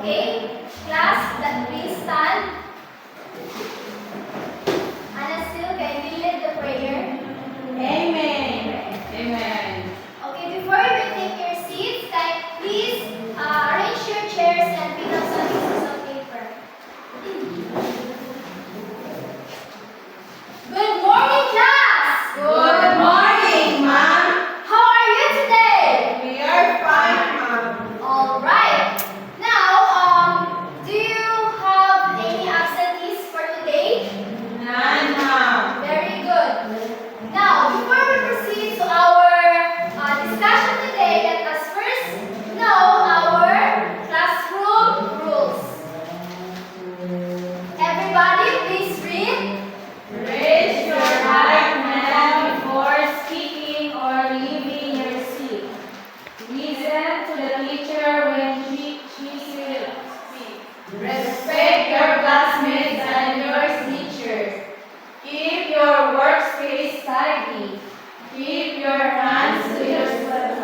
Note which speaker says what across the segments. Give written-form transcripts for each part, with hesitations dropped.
Speaker 1: Okay, class, please stand. Anna still, can you lead the prayer?
Speaker 2: Amen. Amen.
Speaker 1: Okay, before you take your seats, please arrange your chairs and pick up some pieces of paper. Good morning, class!
Speaker 2: Good morning, ma'am.
Speaker 1: How are you today?
Speaker 2: We are fine, ma'am.
Speaker 1: All right. Now, do you have any absentees for today?
Speaker 2: None, ma'am.
Speaker 1: Very good. Now, before we proceed to our discussion today, let us first know our classroom rules. Everybody, please read.
Speaker 2: Raise your right hand before speaking or leaving your seat. Listen to the teacher when she will speak. Respect your classmates and your teachers. Keep your workspace tidy. Keep your hands to yourself.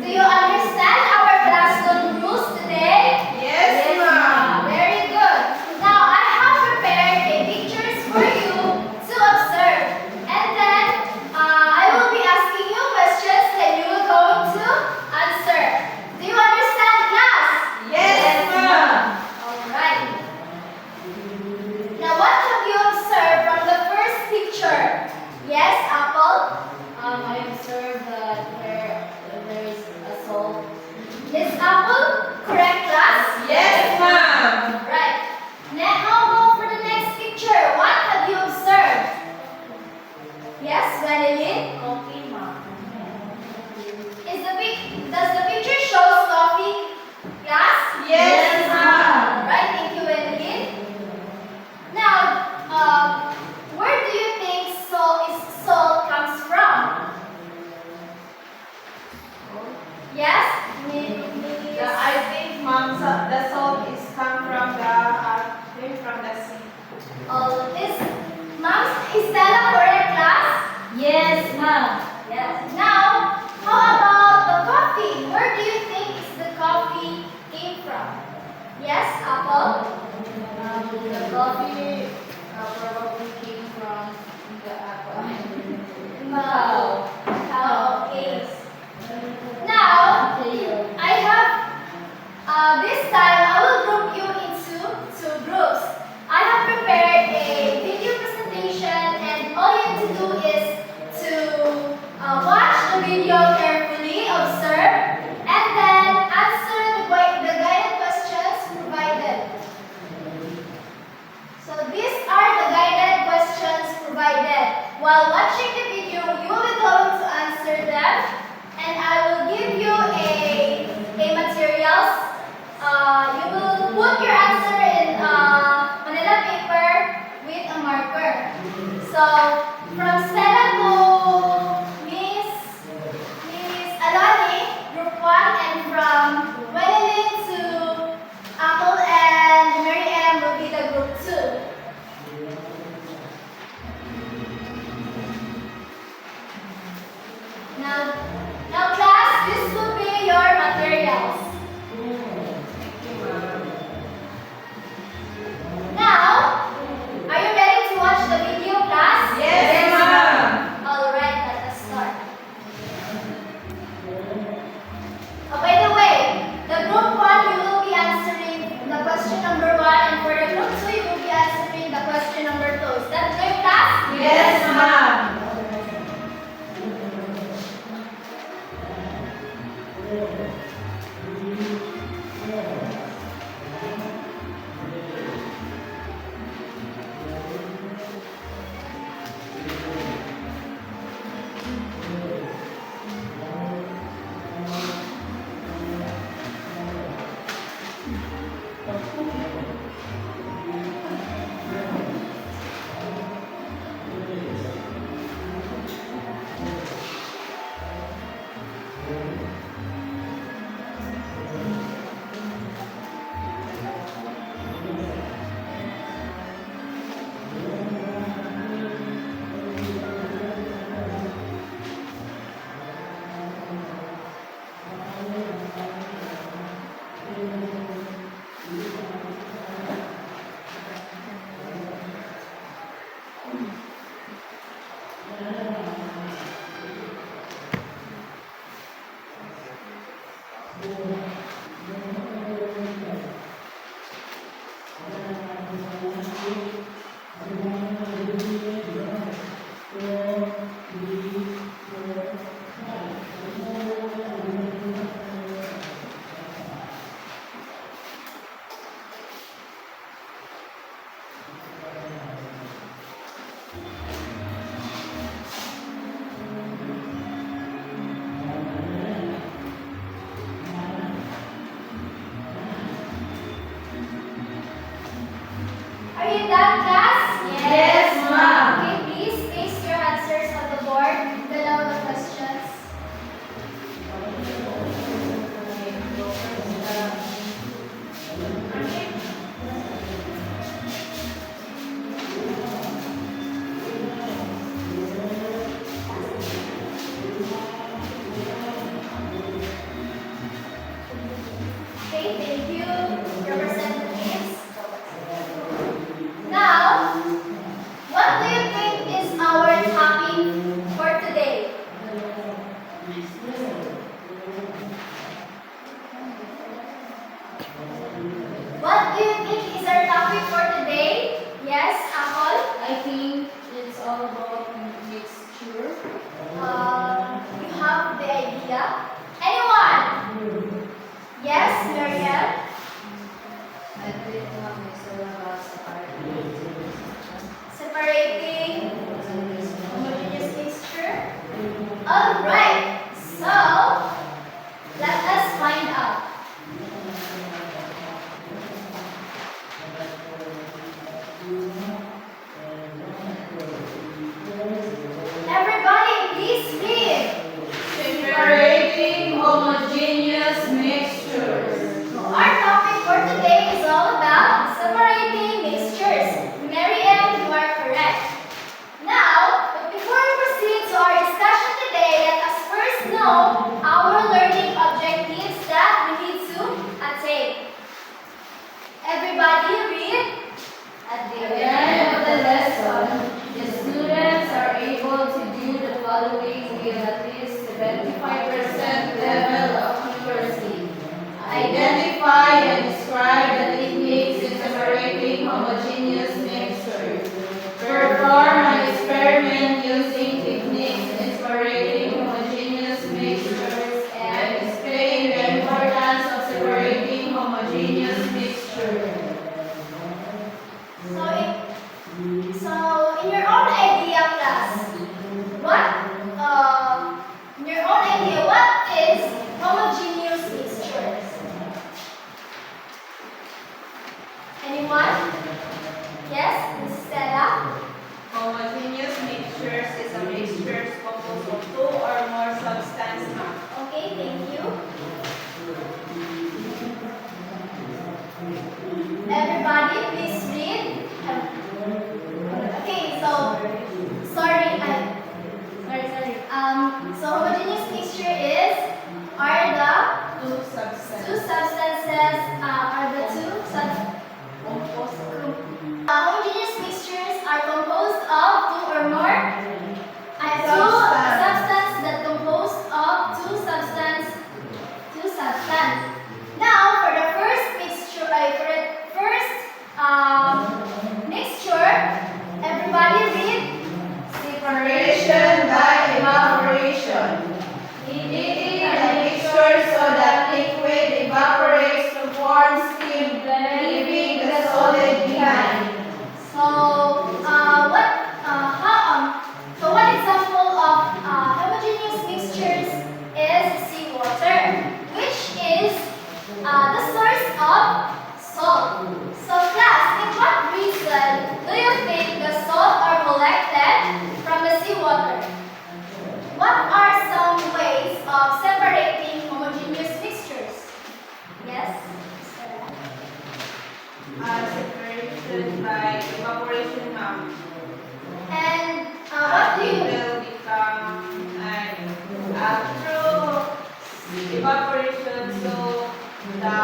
Speaker 1: Do you understand our classroom rules today?
Speaker 2: Yes, ma'am.
Speaker 1: Very good. Now, I have prepared a pictures for you to observe. And then, I will be asking you questions that you are going to answer. Do you understand, class?
Speaker 2: Yes, ma'am.
Speaker 1: Alright. Now, what have you observed from the first picture? Yes, Apple?
Speaker 3: I observed that there is a salt.
Speaker 1: Is Apple correct, class?
Speaker 2: Yes, ma'am.
Speaker 1: Right. Now, how about for the next picture? What have you observed? Yes, Madeline?
Speaker 3: Coffee, ma'am.
Speaker 1: Does the picture shows coffee, class?
Speaker 2: Yes, ma'am.
Speaker 1: Right, thank you, Madeline. Now, where do you think salt comes from? Yes?
Speaker 2: I think, ma'am, the salt is come from the sea.
Speaker 1: Is Stella correct, class?
Speaker 3: Yes, ma'am.
Speaker 1: Yes. Now, how about the coffee? Where do you think the coffee came from? Yes, Apple?
Speaker 3: The coffee probably came from the apple.
Speaker 1: No. Okay. Now, I have, this time I will group you into two groups. I have prepared a video presentation and all you have to do is to watch the video carefully, observe, and then answer the guided questions provided. So these are the guided questions provided. While watching the video, you will be going to answer them, and I will give you a materials. You will with that, class?
Speaker 2: Yes, ma'am.
Speaker 1: Okay, please paste your answers on the board below the questions. Okay, thank you, representatives. Now, what do you think is our topic for today? What do you think is our topic for today? Yes, Apple?
Speaker 3: I think it's all about mixture.
Speaker 1: You have the idea? Anyone? Yes, Marielle?
Speaker 3: I think it's all about
Speaker 1: Separating homogeneous mixture? Alright, so let us find out. Everybody, please read.
Speaker 2: Separating homogeneous mixtures.
Speaker 1: Our topic for today is all about separating mixtures. Mary Ann, you are correct. Now, but before we proceed to our discussion today, let us first know our learning objectives that we need to attain. Everybody read.
Speaker 3: At the
Speaker 2: At the end of the lesson, the students are able to do the following with at least 75% level of accuracy. Identify and describe the techniques in separating homogeneous mixtures. Perform an experiment using techniques in separating homogeneous mixtures and explain the importance of separating homogeneous mixtures.
Speaker 1: So in your own idea, class, in your own idea, what is homogeneous mixtures? Anyone? Yes, Miss Stella?
Speaker 4: Homogeneous mixtures is a mixture composed of two or more substances.
Speaker 1: Okay, thank you. Everybody, please read. Okay, so so homogeneous mixture are the
Speaker 4: Two
Speaker 1: two
Speaker 4: substances.
Speaker 1: substances homogeneous mixtures are composed of two or more two substances that composed of two substances. Now, for the first mixture, everybody read.
Speaker 2: Separation by evaporation. Heating the mixture so that liquid evaporates to form steam, leaving the solid behind.
Speaker 1: So one example of homogeneous mixtures is seawater, which is the source of salt. So class, in what reason do you think the salt are collected from the seawater? What are some ways of separating homogeneous mixtures? Yes?
Speaker 4: Separation by evaporation, ma'am.
Speaker 1: And what do
Speaker 4: It
Speaker 1: you
Speaker 4: will become through evaporation, so the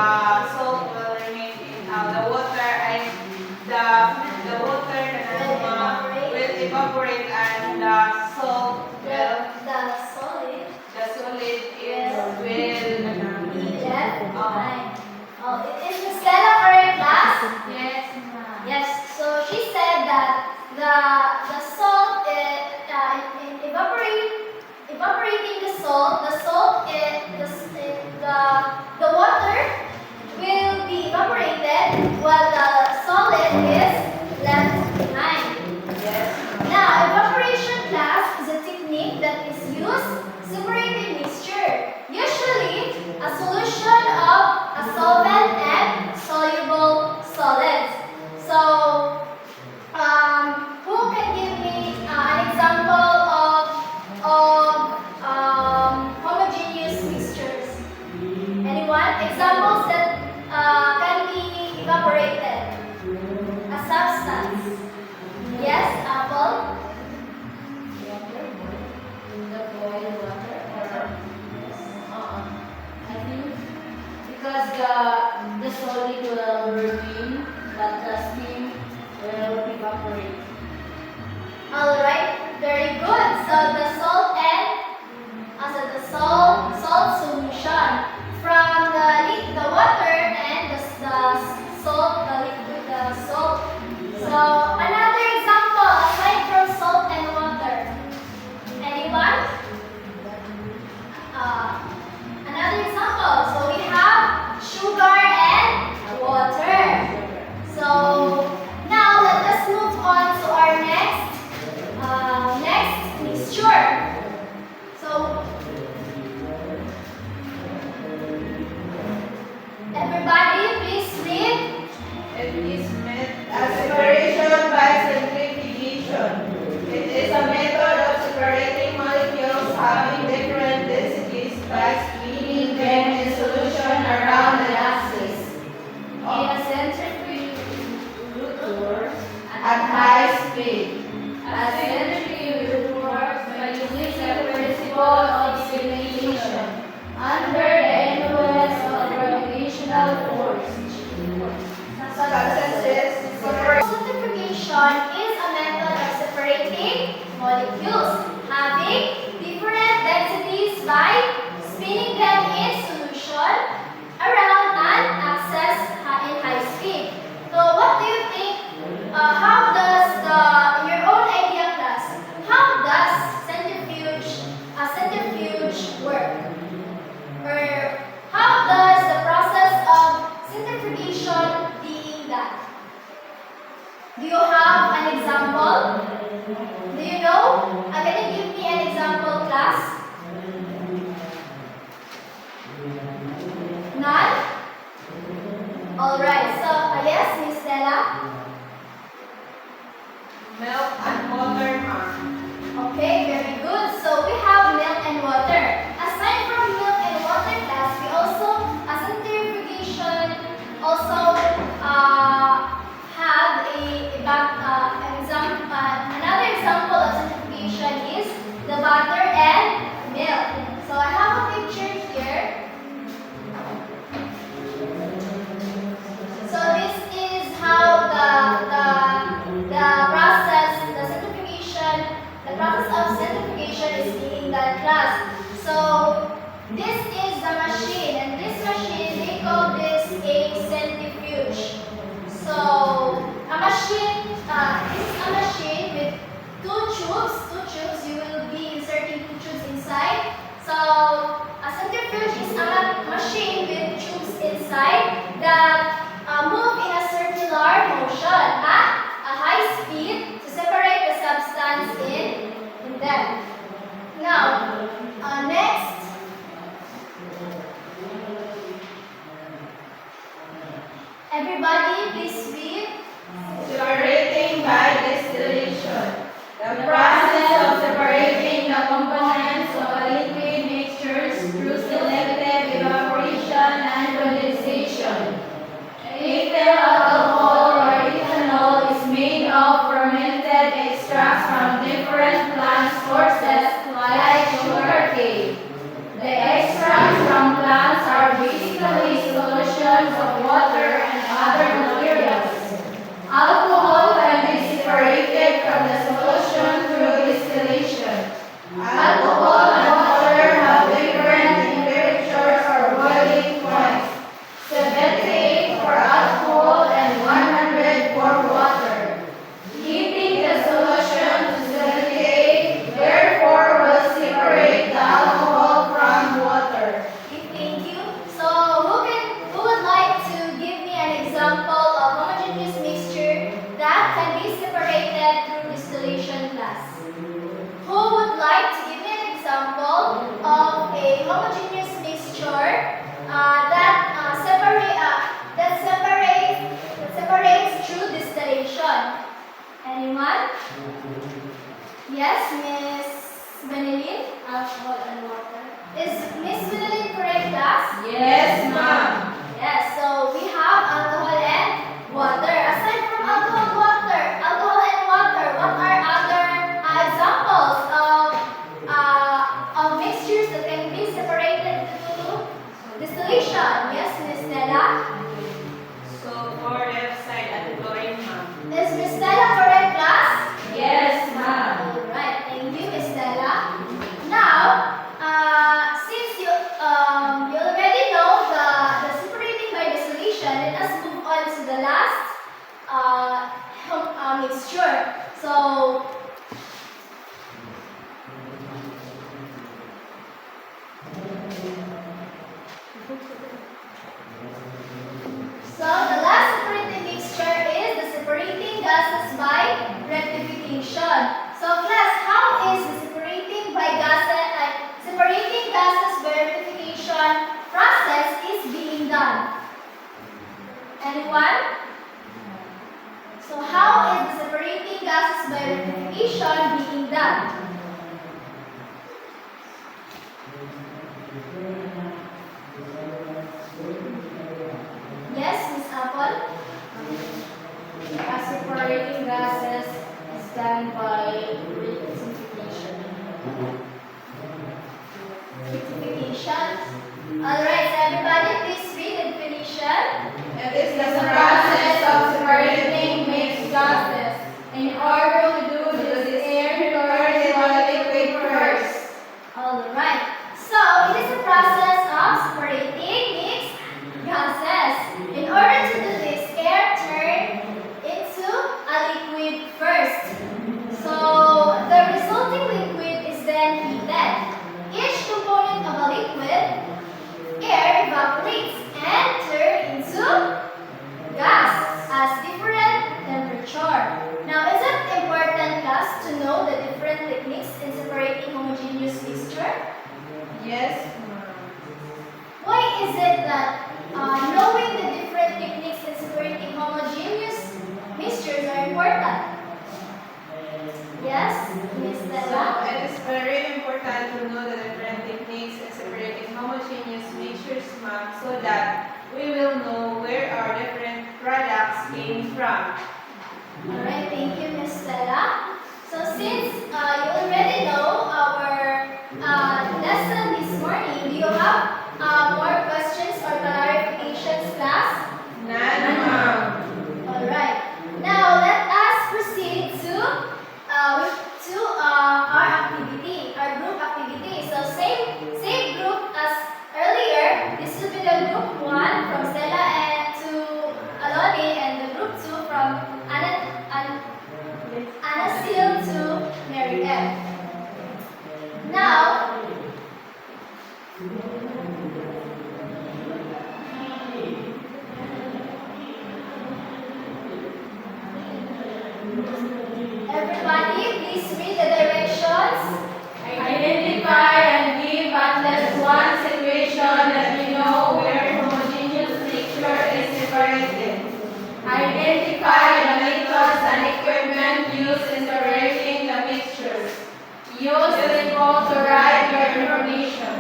Speaker 4: salt will remain in the water, and the water will evaporate, and the salt will
Speaker 1: the solid
Speaker 4: the solid is will
Speaker 1: be left behind? Oh, is Miss Stella correct, class?
Speaker 2: Yes, ma'am.
Speaker 1: Yes. So she said that the salt
Speaker 3: because the solid will remain, but the steam will evaporate.
Speaker 1: Alright, very good. So the salt solution from the water and the salt, the liquid, the salt. So another example aside from salt and water. Anyone? Another example. So we have sugar and water. So now let us move on to our next mixture. So everybody please read.
Speaker 4: It is a separation by centrifugation. It is a method of separating molecules having different densities by spinning them in solution around an axis
Speaker 3: In a centrifuge
Speaker 4: at high speed.
Speaker 3: a centrifuge works by using the principle of simulation under the influence of gravitational force.
Speaker 4: Substances separate.
Speaker 1: Centrifugation is a method of separating molecules having different densities by spinning them in solution around an axis in high speed. So what do you think? How does your own idea class? How does centrifuge work? Or how does the process of centrifugation being done? Do you have an example? Do you know? Can you give me an example, class? None? Alright, so yes, Miss Stella?
Speaker 4: Milk and water, ma'am.
Speaker 1: Okay, very good. So we have milk and water. Aside from milk and water, class, we also, centrifugation also have another example of centrifugation is the butter and milk. So I have a picture here. So this is how the process, the process of centrifugation is being done, class. So this is the machine, and this machine they call this a centrifuge. So a machine, this is a machine with two tubes. You will be inserting two tubes inside. So a centrifuge is a machine with tubes inside that move in a circular motion at a high speed to separate the substance in them. Now, next. Everybody, please read.
Speaker 4: Separating by distillation. The process of separating the components of a liquid mixtures through selective evaporation and condensation. Ethyl alcohol or ethanol is made of fermented extracts from different plant sources like sugarcane. The extracts from plants are basically solutions of water and other materials. Alcohol can be separated from the solution through distillation. Alcohol and water have different temperatures or boiling points. 78 for alcohol and 100 for water. Heating the solution to 78 therefore will separate the alcohol from water.
Speaker 1: Okay, thank you. So who would like to give me an example of homogeneous mixture that can be separated through distillation, class? Who would like to give me an example of a homogeneous mixture that separates through distillation? Anyone? Yes, Miss Benelin?
Speaker 3: Alcohol and water.
Speaker 1: Is Miss Benelin correct, class?
Speaker 4: Yes, ma'am.
Speaker 1: Yes, so we have alcohol and water. Aside from alcohol and water, what are other examples of mixtures that can be separated through distillation? Yes, Miss Stella? last mixture. So the last separating mixture is the separating gases by rectification. So class, how is the separating gases by rectification process is being done? Anyone? So how is the separating gases by rectification being done? Yes, Miss Apple?
Speaker 3: Separating gases is done by rectification.
Speaker 1: Rectification. Alright, so everybody please read the definition.
Speaker 4: It is the process of separating mixed gases. In order to do this, air returns to a liquid first.
Speaker 1: Alright, so it is a process of separating mixed gases. In order to do this, air turns into a liquid first. So the resulting liquid is then heated. Each component of a liquid, air evaporates and turns into gas at different temperature. Now, is it important, class, to know the different techniques in separating homogeneous mixture?
Speaker 4: Yes.
Speaker 1: Why is it that knowing the different techniques in separating homogeneous mixtures are important? Yes, Miss
Speaker 4: So
Speaker 1: Stella?
Speaker 4: it is very important to know the different techniques in separating homogeneous mixtures, ma'am, so that we will know where our different products came from.
Speaker 1: Alright, thank you, Miss Stella. So since you already know our lesson this morning, do you have more questions or clarifications, class?
Speaker 4: None, ma'am.
Speaker 1: Alright. Now let us proceed to our activity, our group activity. So same group as earlier. This will be the group 1 from Stella and to Aloni, and the group 2 from Anasil to Mary M. Now, everybody, please read the directions.
Speaker 4: Identify and give at least one situation that we know where homogeneous mixture is separated. Identify the methods and equipment used in separating the mixtures. Use the symbol to write your information.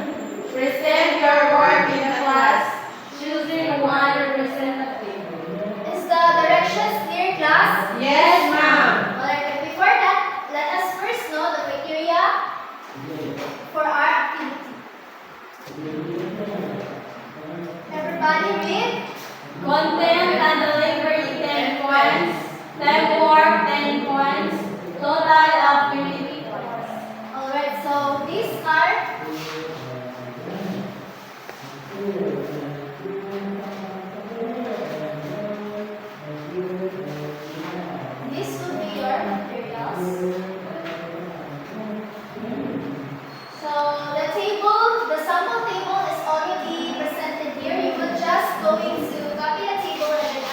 Speaker 4: Present your work in the class, choosing one representative.
Speaker 1: Is the directions clear, class?
Speaker 4: Yes, ma'am.
Speaker 1: Alright, but before that, let us first know the criteria for our activity. Everybody read.
Speaker 2: Content and delivery 10 points. Time work 10 points. Total of 20 points.
Speaker 1: Alright, so these are these will be your materials. So the sample table is already presented here. You will just going to copy the table and then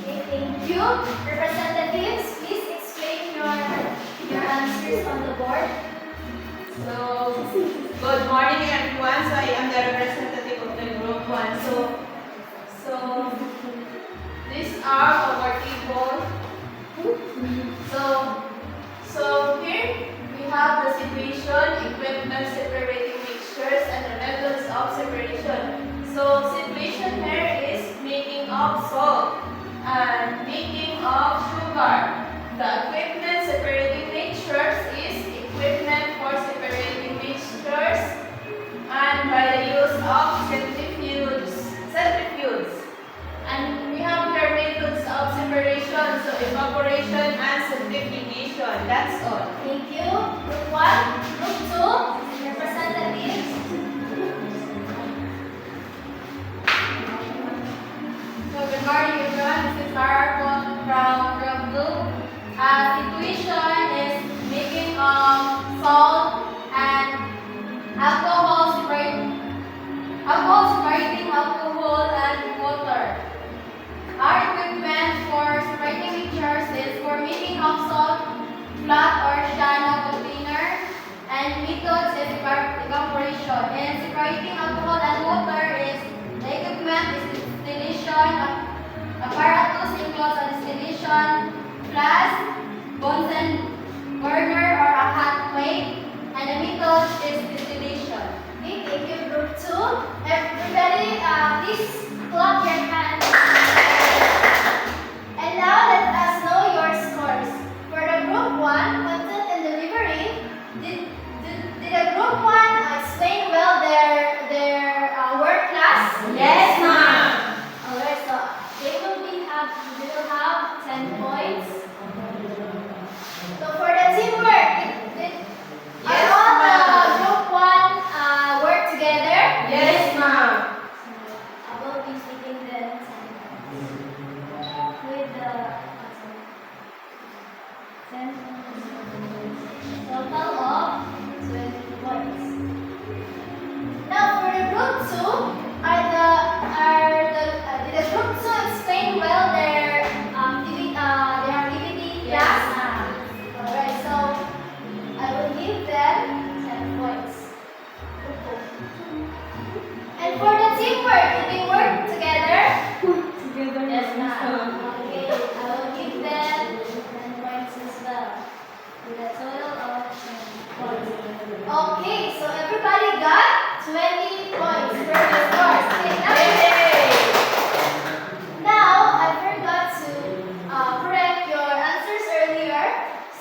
Speaker 1: Okay, thank you. Representatives, please explain your answers on the board.
Speaker 4: So, good morning everyone. So, I am the representative of the group 1. So these are our table. So here we have the situation, equipment, separating mixtures, and the methods of separation. So situation here is making of salt and making of sugar. The equipment separating mixtures is equipment for separating mixtures and by the use of centrifuges. And we have here methods of separation, so evaporation and centrifugation. That's all.
Speaker 1: Thank you. Group 1, Group 2, representatives.
Speaker 3: So good morning everyone, this is Sarah from Group 2. Situation is making salt and alcohol separating alcohol and water. Our equipment for separating mixtures is for making of salt, flat or shallow container, and methods is evaporation. And separating alcohol and water is the equipment is distillation, apparatus includes a distillation, flask, Bunsen burner or a hot plate, and the method is distillation.
Speaker 1: Okay, thank you, Group 2. Everybody, please clap your hands. And now let us know your scores. For the Group 1, content and delivery, did the Group 1 explain well their work class?
Speaker 4: Yes, ma'am.
Speaker 1: Alright, so they will have 10 points. So for the teamwork, are all the Group 1 work together?
Speaker 4: Yes, ma'am.
Speaker 1: I will be speaking the with the 10 total of 20 points. Now for the Group 2, did the Group 2 explain well their activity class? Alright, so I will give them 10 points. And for the teamwork, did they work together?
Speaker 3: Yes, ma'am.
Speaker 1: Okay, I will give them 10 points as well. With a total of 20 points. Okay, so everybody got 20 points for the scores. Okay, now I forgot to correct your answers earlier.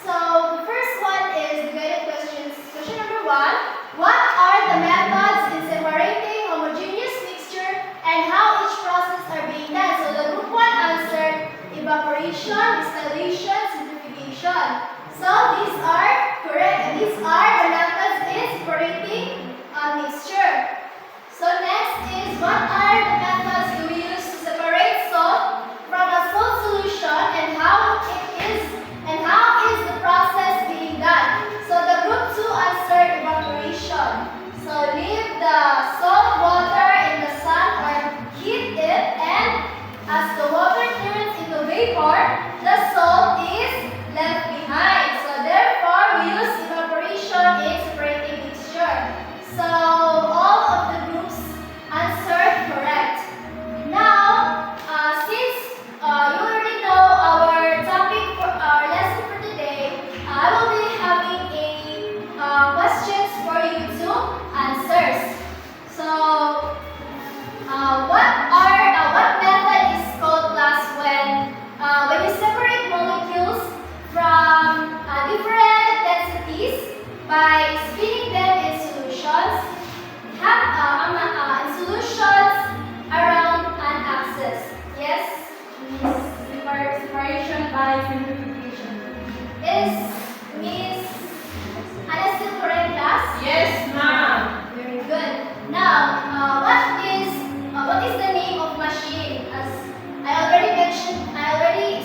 Speaker 1: So the first one is the guided questions. Question number 1. What are the methods in separating homogeneous mixture and how each process are being done? So the Group 1 answered evaporation, distillation, centrifugation. So these are correct. And these are the methods in separating a mixture. So next is what are the methods do we use to separate salt from a salt solution and how is the process being done? So the Group 2 answered evaporation. So leave the salt water in the sun or heat it, and as the water turns into vapor, the salt is left behind. So therefore we use evaporation in separating mixture. So all of the groups answered correct. Now, since you already know our topic for our lesson for today, I will be having questions for you to answer. So, what method is called class when you separate molecules from different densities by spinning them in solutions, in solutions around an axis. Yes,
Speaker 3: Separation by centrifugation.
Speaker 1: is Miss Anna still correct, class?
Speaker 4: Yes, ma'am.
Speaker 1: Very good. Now, what is the name of machine? As I already mentioned, I already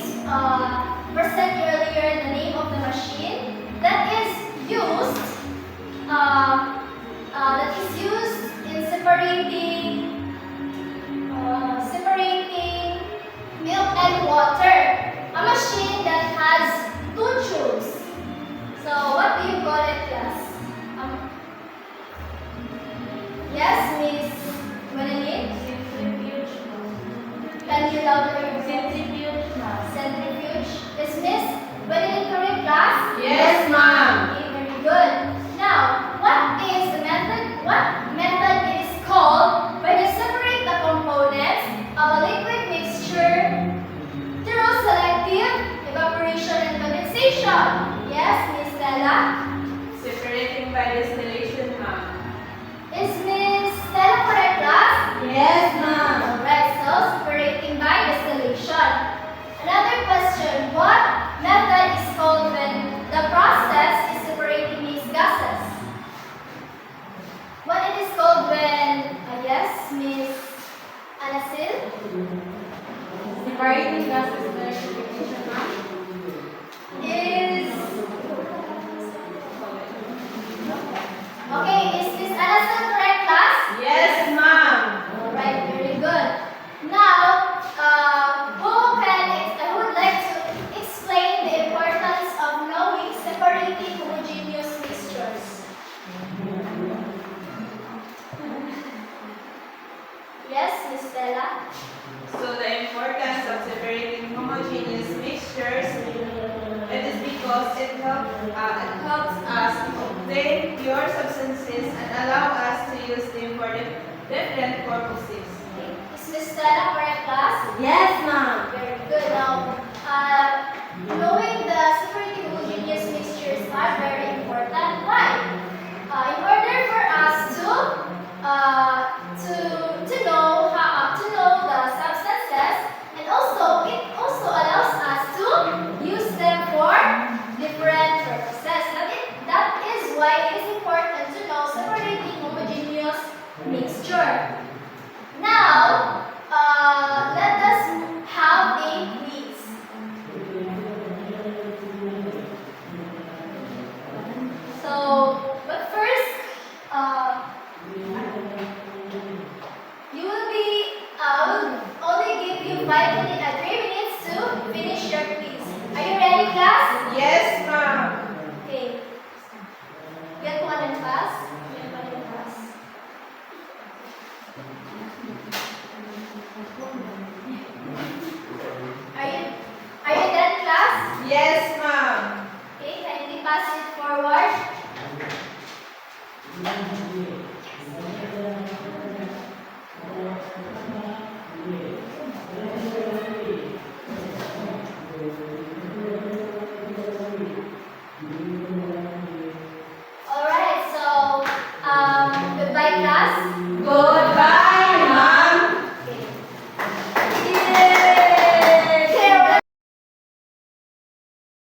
Speaker 1: Stella?
Speaker 4: Separating by distillation, ma'am.
Speaker 1: Is Miss Stella correct, class?
Speaker 4: Yes, ma'am.
Speaker 1: Alright, so separating by distillation. Another question, what method is called when the process is separating these gases? What it is called when, yes, Miss Anasil?
Speaker 2: Separating gases by distillation, ma'am.
Speaker 1: Is okay, is Miss Anasil correct, class?
Speaker 4: Yes, ma'am.
Speaker 1: Alright, very good. Now, who would like to explain the importance of knowing separating homogeneous mixtures? Yes, Miss Stella?
Speaker 4: So the importance of separating homogeneous mixtures, it is because it helps us obtain pure substances and allow us to use them for different purposes.
Speaker 1: Okay. Is Miss Stella correct, class?
Speaker 2: Yes, ma'am.
Speaker 1: Very good. Now, knowing the separating homogeneous mixtures are very important. Why? In order for us to know the substances, and also it also allows us to use them for different purposes. That is why it is important to know separating homogeneous mixture. Now, let us have a quiz. So, but first, you will be, I will only give you 3 minutes to finish your quiz. Are you ready, class?
Speaker 4: Yes, ma'am.
Speaker 1: Okay. Get one and pass. Get one and pass. Are you done, class?
Speaker 4: Yes, ma'am.
Speaker 1: Okay, kindly pass it forward. Alright, so goodbye, class.
Speaker 4: Goodbye.